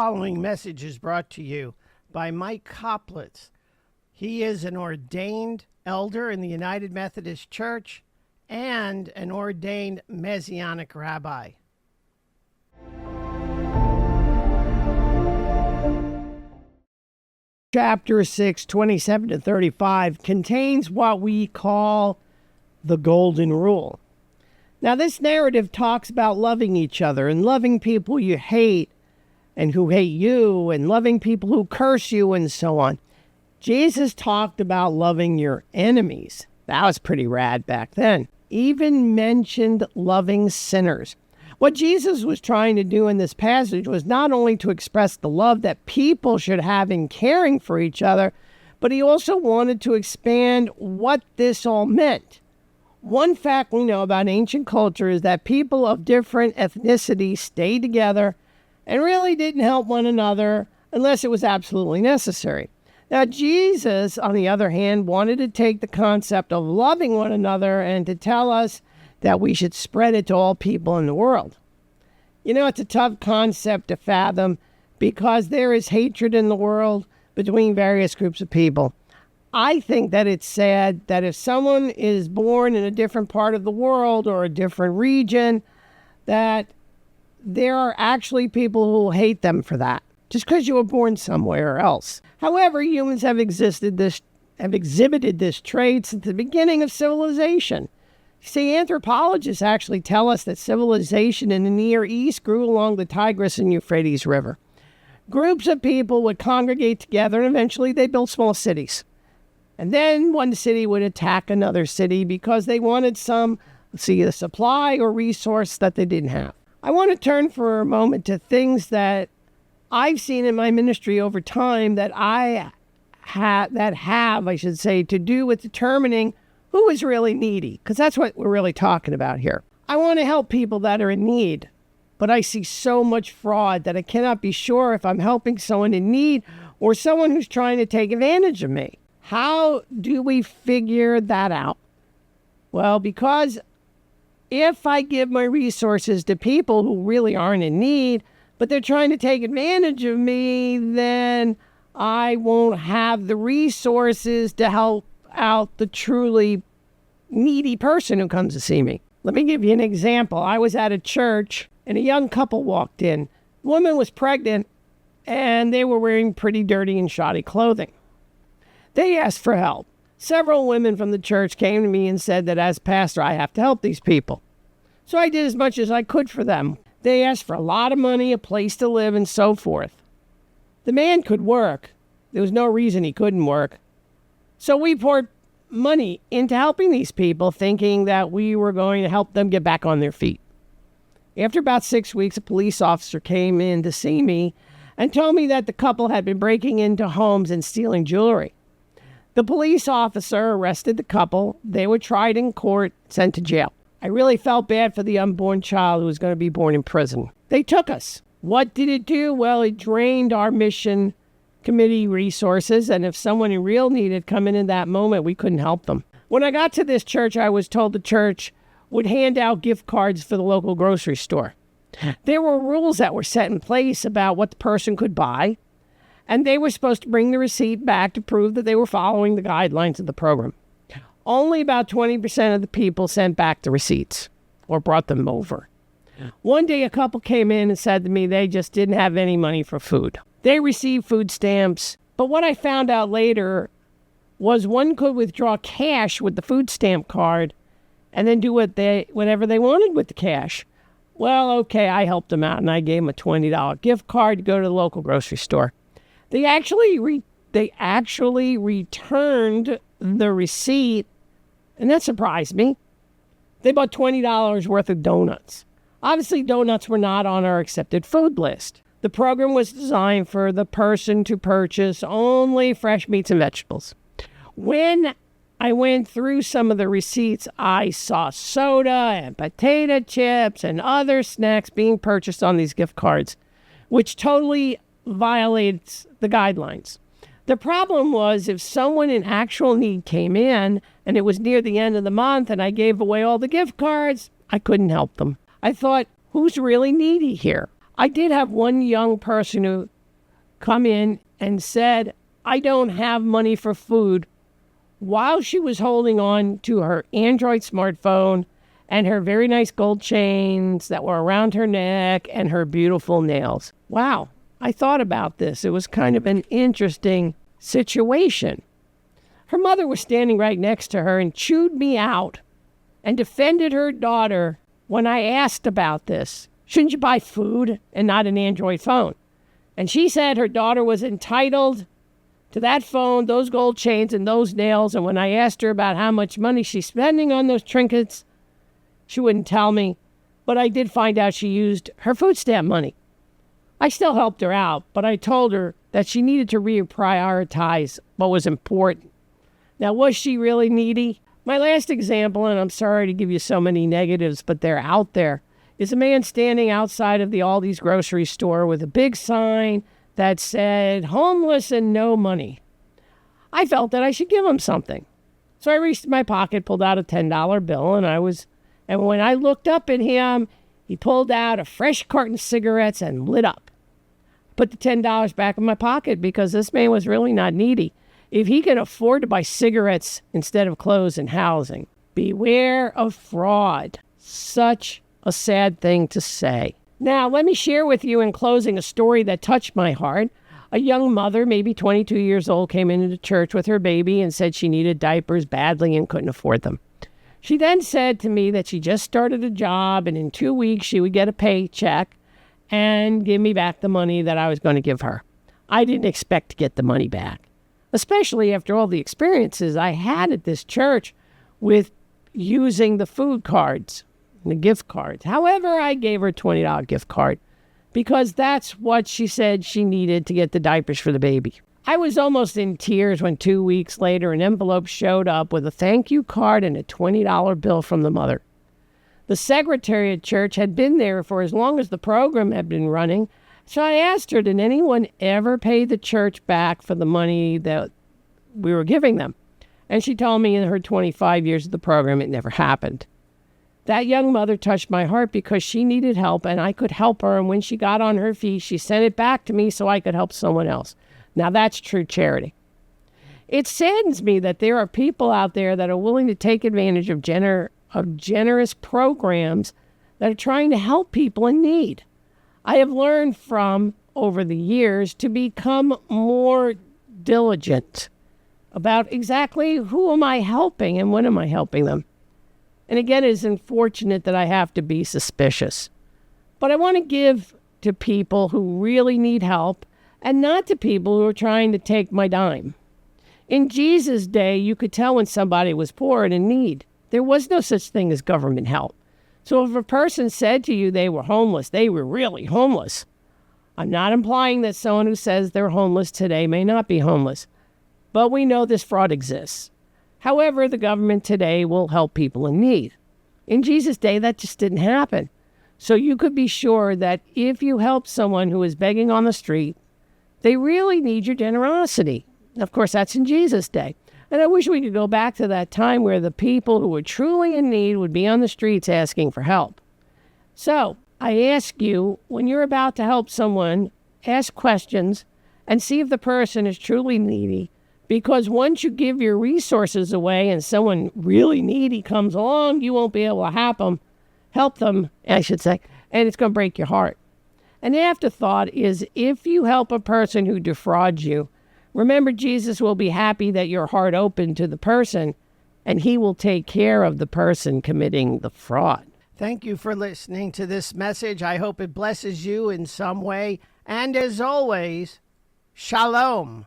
following message is brought to you by Mike Koplitz. He is an ordained elder in the United Methodist Church and an ordained Messianic rabbi. Chapter 6, 27 to 35 contains what we call the Golden Rule. Now, this narrative talks about loving each other and loving people you hate and who hate you and loving people who curse you and so on. Jesus talked about loving your enemies. That was pretty rad back then. Even mentioned loving sinners. What Jesus was trying to do in this passage was not only to express the love that people should have in caring for each other, but he also wanted to expand what this all meant. One fact we know about ancient culture is that people of different ethnicities stayed together and really didn't help one another unless it was absolutely necessary. Now, Jesus, on the other hand, wanted to take the concept of loving one another and to tell us that we should spread it to all people in the world. You know, it's a tough concept to fathom because there is hatred in the world between various groups of people. I think that it's sad that if someone is born in a different part of the world or a different region, that there are actually people who will hate them for that, just because you were born somewhere else. However, humans have exhibited this trait since the beginning of civilization. See, anthropologists actually tell us that civilization in the Near East grew along the Tigris and Euphrates River. Groups of people would congregate together, and eventually they built small cities. And then one city would attack another city because they wanted a supply or resource that they didn't have. I want to turn for a moment to things that I've seen in my ministry over time that have to do with determining who is really needy, because that's what we're really talking about here. I want to help people that are in need, but I see so much fraud that I cannot be sure if I'm helping someone in need or someone who's trying to take advantage of me. How do we figure that out? Well, because if I give my resources to people who really aren't in need, but they're trying to take advantage of me, then I won't have the resources to help out the truly needy person who comes to see me. Let me give you an example. I was at a church and a young couple walked in. The woman was pregnant and they were wearing pretty dirty and shoddy clothing. They asked for help. Several women from the church came to me and said that as pastor, I have to help these people. So I did as much as I could for them. They asked for a lot of money, a place to live, and so forth. The man could work. There was no reason he couldn't work. So we poured money into helping these people, thinking that we were going to help them get back on their feet. After about 6 weeks, a police officer came in to see me and told me that the couple had been breaking into homes and stealing jewelry. The police officer arrested the couple. They were tried in court, sent to jail. I really felt bad for the unborn child who was going to be born in prison. They took us. What did it do? Well, it drained our mission committee resources, and if someone in real need had come in that moment, we couldn't help them. When I got to this church, I was told the church would hand out gift cards for the local grocery store. There were rules that were set in place about what the person could buy, and they were supposed to bring the receipt back to prove that they were following the guidelines of the program. Only about 20% of the people sent back the receipts or brought them over. One day, a couple came in and said to me they just didn't have any money for food. They received food stamps, but what I found out later was one could withdraw cash with the food stamp card and then do whatever they wanted with the cash. Well, okay, I helped them out and I gave them a $20 gift card to go to the local grocery store. They actually returned the receipt, and that surprised me. They bought $20 worth of donuts. Obviously, donuts were not on our accepted food list. The program was designed for the person to purchase only fresh meats and vegetables. When I went through some of the receipts, I saw soda and potato chips and other snacks being purchased on these gift cards, which totally violates the guidelines. The problem was if someone in actual need came in and it was near the end of the month and I gave away all the gift cards, I couldn't help them. I thought, who's really needy here? I did have one young person who come in and said, I don't have money for food, while she was holding on to her Android smartphone and her very nice gold chains that were around her neck and her beautiful nails. Wow, I thought about this. It was kind of an interesting situation. Her mother was standing right next to her and chewed me out and defended her daughter when I asked about this. Shouldn't you buy food and not an Android phone? And she said her daughter was entitled to that phone, those gold chains, and those nails. And when I asked her about how much money she's spending on those trinkets, she wouldn't tell me. But I did find out she used her food stamp money. I still helped her out, but I told her that she needed to reprioritize what was important. Now, was she really needy? My last example, and I'm sorry to give you so many negatives, but they're out there, is a man standing outside of the Aldi's grocery store with a big sign that said, homeless and no money. I felt that I should give him something. So I reached in my pocket, pulled out a $10 bill, and when I looked up at him, he pulled out a fresh carton of cigarettes and lit up. Put the $10 back in my pocket because this man was really not needy. If he can afford to buy cigarettes instead of clothes and housing, beware of fraud. Such a sad thing to say. Now, let me share with you in closing a story that touched my heart. A young mother, maybe 22 years old, came into the church with her baby and said she needed diapers badly and couldn't afford them. She then said to me that she just started a job and in 2 weeks she would get a paycheck and give me back the money that I was going to give her. I didn't expect to get the money back, especially after all the experiences I had at this church with using the food cards, the gift cards. However, I gave her a $20 gift card because that's what she said she needed to get the diapers for the baby. I was almost in tears when 2 weeks later an envelope showed up with a thank you card and a $20 bill from the mother. The secretary at church had been there for as long as the program had been running, so I asked her, did anyone ever pay the church back for the money that we were giving them? And she told me in her 25 years of the program, it never happened. That young mother touched my heart because she needed help and I could help her. And when she got on her feet, she sent it back to me so I could help someone else. Now that's true charity. It saddens me that there are people out there that are willing to take advantage of generous programs that are trying to help people in need. I have learned over the years to become more diligent about exactly who am I helping and when am I helping them. And again, it is unfortunate that I have to be suspicious. But I want to give to people who really need help and not to people who are trying to take my dime. In Jesus' day, you could tell when somebody was poor and in need. There was no such thing as government help. So if a person said to you they were homeless, they were really homeless. I'm not implying that someone who says they're homeless today may not be homeless, but we know this fraud exists. However, the government today will help people in need. In Jesus' day, that just didn't happen. So you could be sure that if you help someone who is begging on the street, they really need your generosity. Of course, that's in Jesus' day. And I wish we could go back to that time where the people who were truly in need would be on the streets asking for help. So I ask you, when you're about to help someone, ask questions and see if the person is truly needy. Because once you give your resources away and someone really needy comes along, you won't be able to help them, I should say, and it's going to break your heart. An afterthought is if you help a person who defrauds you, remember Jesus will be happy that your heart opened to the person and he will take care of the person committing the fraud. Thank you for listening to this message. I hope it blesses you in some way. And as always, Shalom.